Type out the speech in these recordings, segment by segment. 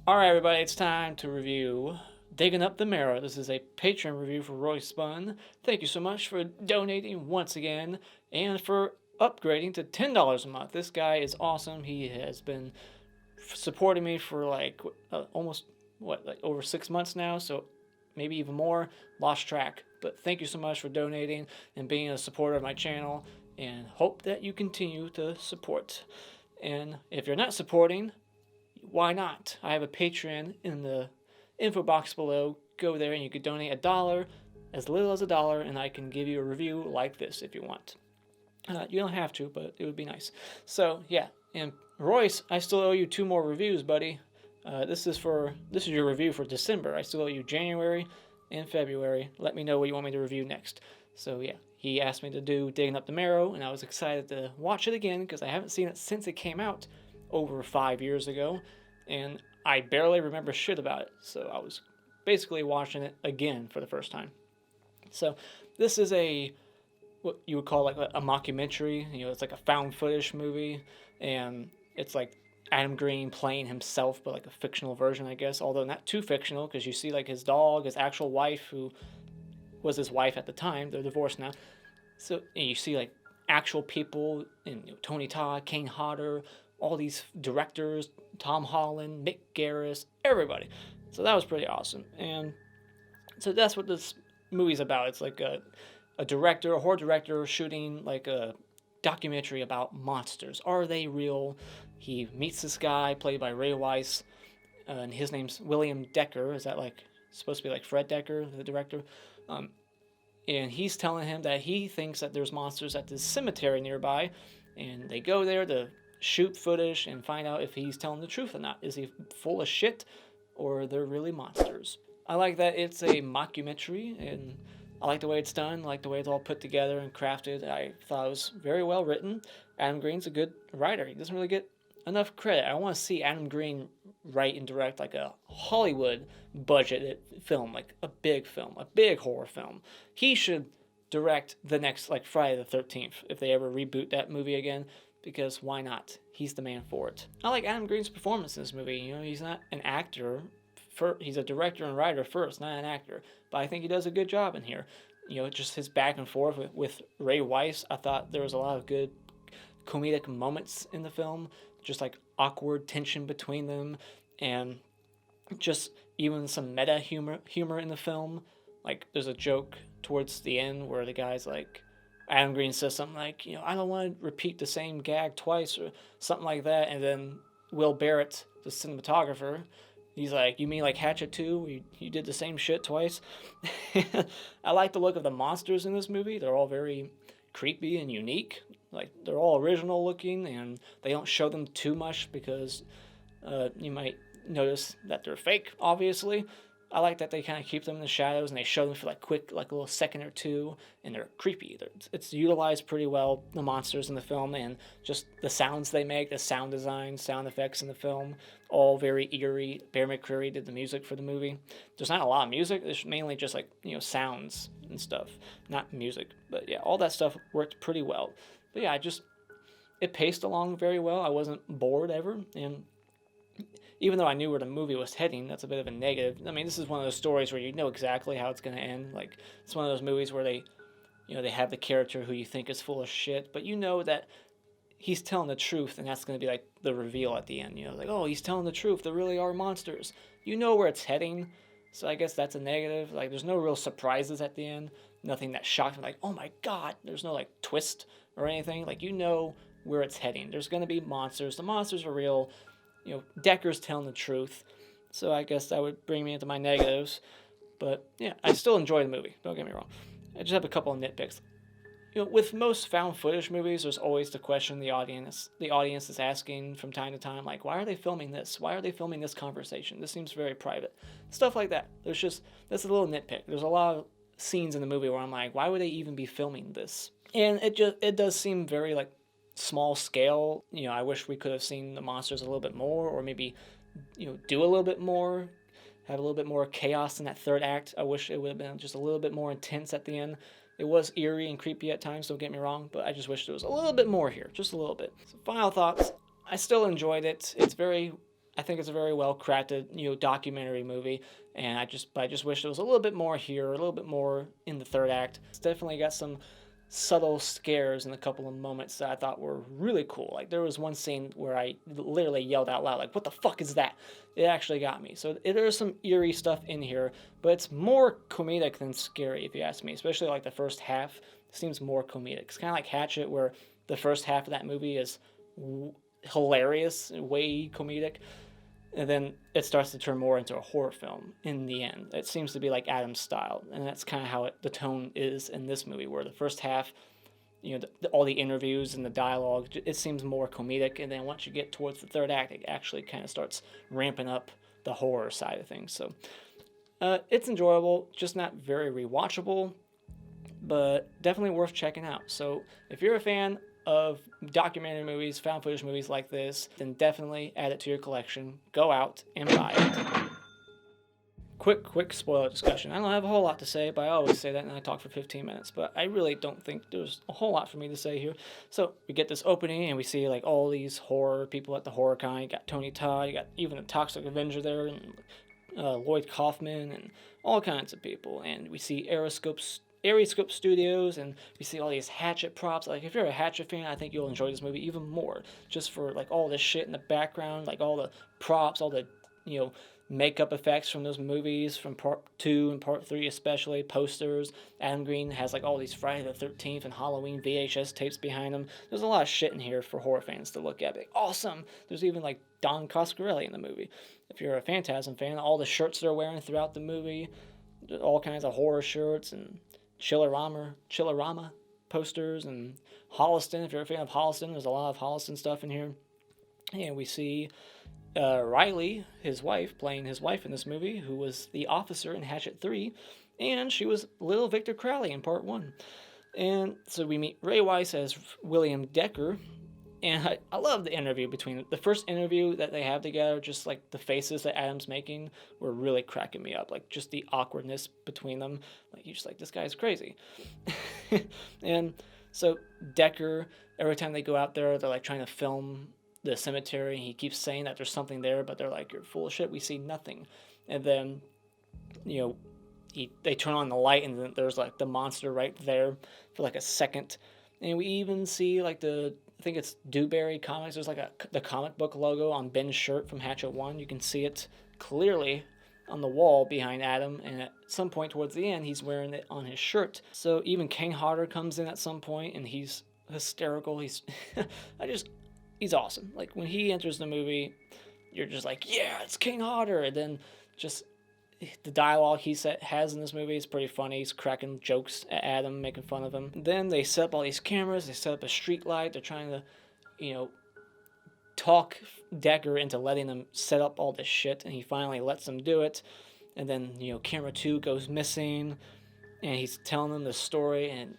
Alright, everybody, it's time to review Digging Up the Marrow. This is a Patron review for Royce Bunn. Thank you so much for donating once again and for upgrading to $10 a month. This guy is awesome. He has been supporting me for almost, over 6 months now, so maybe even more. Lost track. But thank you so much for donating and being a supporter of my channel, and hope that you continue to support. And if you're not supporting, why not? I have a Patreon in the info box below. Go there and you could donate $1, as little as $1, and I can give you a review like this if you want. You don't have to, but it would be nice. So yeah, and Royce, I still owe you 2 more reviews, buddy. This is your review for December. I still owe you January and February. Let me know what you want me to review next. So yeah, he asked me to do Digging Up the Marrow, and I was excited to watch it again because I haven't seen it since it came out over 5 years ago, and I barely remember shit about it, so I was basically watching it again for the first time. So this is what you would call like a mockumentary. It's like a found footage movie, and it's like Adam Green playing himself, but like a fictional version, I guess, although not too fictional, because you see like his dog, his actual wife, who was his wife at the time, they're divorced now, so you see like actual people, and Tony Todd, Kane Hodder, all these directors, Tom Holland, Mick Garris, everybody. So that was pretty awesome. And so that's what this movie's about. It's like a horror director, shooting like a documentary about monsters. Are they real? He meets this guy played by Royce, and his name's William Decker. Is that like supposed to be like Fred Decker, the director? And he's telling him that he thinks that there's monsters at this cemetery nearby, and they go there to shoot footage and find out if he's telling the truth or not. Is he full of shit, or they're really monsters? I like that it's a mockumentary, and I like the way it's done. I like the way it's all put together and crafted. I thought it was very well written. Adam Green's a good writer. He doesn't really get enough credit. I want to see Adam Green write and direct like a Hollywood budgeted film, like a big film, a big horror film. He should direct the next like Friday the 13th if they ever reboot that movie again, because why not? He's the man for it. I like Adam Green's performance in this movie. He's not an actor. He's a director and writer first, not an actor. But I think he does a good job in here. Just his back and forth with Royce. I thought there was a lot of good comedic moments in the film, just like awkward tension between them, and just even some meta humor in the film. Like there's a joke towards the end where the guy's like, Adam Green says something like, I don't want to repeat the same gag twice or something like that. And then Will Barratt, the cinematographer, he's like, you mean like Hatchet 2? You did the same shit twice? I like the look of the monsters in this movie. They're all very creepy and unique. Like, they're all original looking, and they don't show them too much because you might notice that they're fake, obviously. I like that they kind of keep them in the shadows, and they show them for like quick, like a little second or two, and they're creepy. It's utilized pretty well, the monsters in the film, and just the sounds they make, the sound design, sound effects in the film, all very eerie. Bear McCreary did the music for the movie. There's not a lot of music. It's mainly just like, sounds and stuff, not music. But yeah, all that stuff worked pretty well. But yeah, it paced along very well. I wasn't bored ever, and even though I knew where the movie was heading, that's a bit of a negative. I mean, this is one of those stories where you know exactly how it's going to end. Like, it's one of those movies where they have the character who you think is full of shit, but you know that he's telling the truth, and that's going to be like the reveal at the end. Like, oh, he's telling the truth. There really are monsters. You know where it's heading, so I guess that's a negative. Like, there's no real surprises at the end. Nothing that shocked me, like, oh my god. There's no like twist or anything. Like, you know where it's heading. There's going to be monsters. The monsters are real. Decker's telling the truth. So I guess that would bring me into my negatives. But yeah, I still enjoy the movie. Don't get me wrong. I just have a couple of nitpicks. With most found footage movies, there's always the question the audience is asking from time to time, like, why are they filming this? Why are they filming this conversation? This seems very private. Stuff like that. That's a little nitpick. There's a lot of scenes in the movie where I'm like, why would they even be filming this? And it does seem very like small scale. I wish we could have seen the monsters a little bit more, or maybe do a little bit more, have a little bit more chaos in that third act. I wish it would have been just a little bit more intense at the end. It was eerie and creepy at times, don't get me wrong, but I just wish there was a little bit more here, just a little bit. So final thoughts, I still enjoyed it. It's very I think it's a very well crafted, documentary movie, and I just wish there was a little bit more here, a little bit more in the third act. It's definitely got some subtle scares in a couple of moments that I thought were really cool. Like there was one scene where I literally yelled out loud, like, "What the fuck is that?" It actually got me. So there's some eerie stuff in here, but it's more comedic than scary, if you ask me. Especially like the first half seems more comedic. It's kind of like Hatchet, where the first half of that movie is hilarious, way comedic, and then it starts to turn more into a horror film in the end. It seems to be like Adam's style, and that's kind of how the tone is in this movie, where the first half, all the interviews and the dialogue, it seems more comedic, and then once you get towards the third act, it actually kind of starts ramping up the horror side of things. So it's enjoyable, just not very rewatchable, but definitely worth checking out. So if you're a fan of documentary movies, found footage movies like this, then definitely add it to your collection. Go out and buy it. Quick spoiler discussion. I don't have a whole lot to say, but I always say that and I talk for 15 minutes, but I really don't think there's a whole lot for me to say here. So we get this opening and we see like all these horror people at the horror con. You got Tony Todd, you got even a Toxic Avenger there, and Lloyd Kaufman, and all kinds of people. And we see Aeroscope Studios, and we see all these Hatchet props. Like, if you're a Hatchet fan, I think you'll enjoy this movie even more, just for like all this shit in the background, like all the props, all the makeup effects from those movies, from part 2 and part 3 especially, posters. Adam Green has like all these Friday the 13th and Halloween VHS tapes behind him. There's a lot of shit in here for horror fans to look at. Like, awesome! There's even like Don Coscarelli in the movie. If you're a Phantasm fan, all the shirts they're wearing throughout the movie, all kinds of horror shirts, and Chillerama posters, and Holliston. If you're a fan of Holliston, there's a lot of Holliston stuff in here. And we see Riley, his wife, playing his wife in this movie, who was the officer in Hatchet 3, and she was little Victor Crowley in part 1. And so we meet Ray Weiss as William Decker, and I love the interview between the first interview that they have together. Just like the faces that Adam's making were really cracking me up. Like just the awkwardness between them. Like you're just like, this guy's crazy. And so Decker, every time they go out there, they're like trying to film the cemetery. He keeps saying that there's something there, but they're like, you're full of shit. We see nothing. And then, they turn on the light, and then there's like the monster right there for like a second. And we even see like I think it's Dewberry Comics. There's like the comic book logo on Ben's shirt from Hatchet 1. You can see it clearly on the wall behind Adam, and at some point towards the end, he's wearing it on his shirt. So even King Hodder comes in at some point, and he's hysterical. He's he's awesome. Like when he enters the movie, you're just like, yeah, it's King Hodder. And then just the dialogue he has in this movie is pretty funny. He's cracking jokes at Adam, making fun of him. Then they set up all these cameras. They set up a street light. They're trying to, talk Decker into letting them set up all this shit, and he finally lets them do it. And then, camera 2 goes missing, and he's telling them the story, and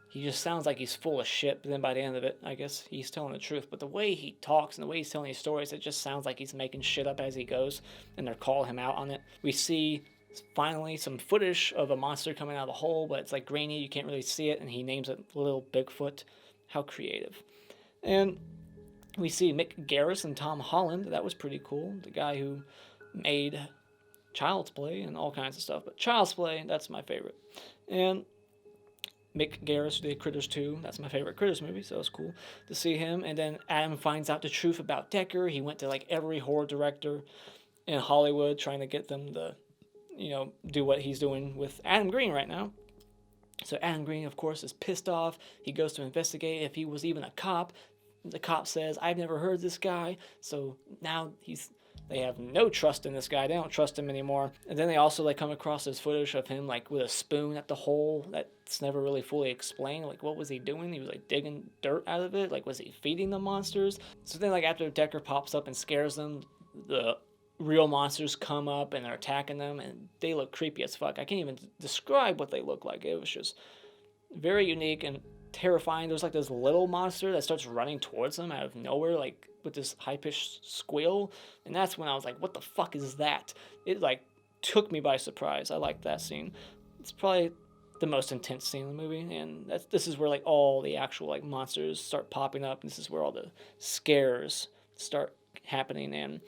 he just sounds like he's full of shit, but then by the end of it, I guess he's telling the truth. But the way he talks and the way he's telling these stories, it just sounds like he's making shit up as he goes, and they're calling him out on it. We see finally some footage of a monster coming out of the hole, but it's like grainy, you can't really see it, and he names it Little Bigfoot. How creative. And we see Mick Garris and Tom Holland. That was pretty cool. The guy who made Child's Play and all kinds of stuff. But Child's Play, that's my favorite. And Mick Garris did Critters 2. That's my favorite Critters movie, so it was cool to see him. And then Adam finds out the truth about Decker. He went to like every horror director in Hollywood trying to get them to, do what he's doing with Adam Green right now. So Adam Green, of course, is pissed off. He goes to investigate if he was even a cop. The cop says, I've never heard of this guy. So now they have no trust in this guy. They don't trust him anymore. And then they also come across this footage of him with a spoon at the hole. That's never really fully explained. Like, what was he doing? He was digging dirt out of it. Like, was he feeding the monsters? So then after Decker pops up and scares them, the real monsters come up and they're attacking them, and they look creepy as fuck. I can't even describe what they look like. It was just very unique and terrifying. There's this little monster that starts running towards them out of nowhere, with this high-pitched squeal, and that's when I was like, what the fuck is that? It took me by surprise. I like that scene. It's probably the most intense scene in the movie, and this is where all the actual monsters start popping up, and this is where all the scares start happening. And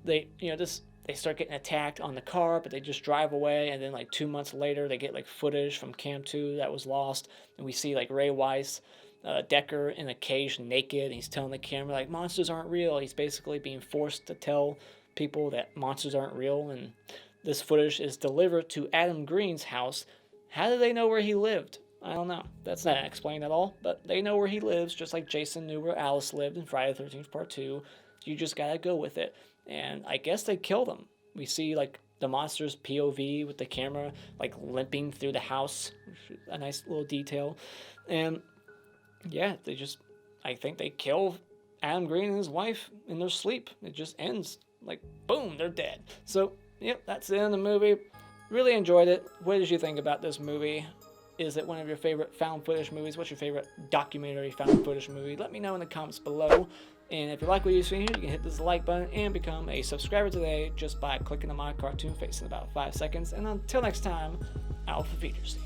they, they start getting attacked on the car, but they just drive away. And then like 2 months later, they get like footage from Cam 2 that was lost. And we see like Ray Weiss, Decker in a cage naked. And he's telling the camera like monsters aren't real. He's basically being forced to tell people that monsters aren't real. And this footage is delivered to Adam Green's house. How do they know where he lived? I don't know. That's not explained at all, but they know where he lives, just like Jason knew where Alice lived in Friday the 13th Part 2. You just gotta go with it. And I guess they killed him. We see, like, the monster's POV with the camera, like, limping through the house. A nice little detail. And, yeah, I think they kill Adam Green and his wife in their sleep. It just ends. Like, boom, they're dead. So, yep, that's the end of the movie. Really enjoyed it. What did you think about this movie? Is it one of your favorite found footage movies? What's your favorite documentary found footage movie? Let me know in the comments below. And if you like what you've seen here, you can hit this like button and become a subscriber today just by clicking on my cartoon face in about 5 seconds. And until next time, Alpha Feeders.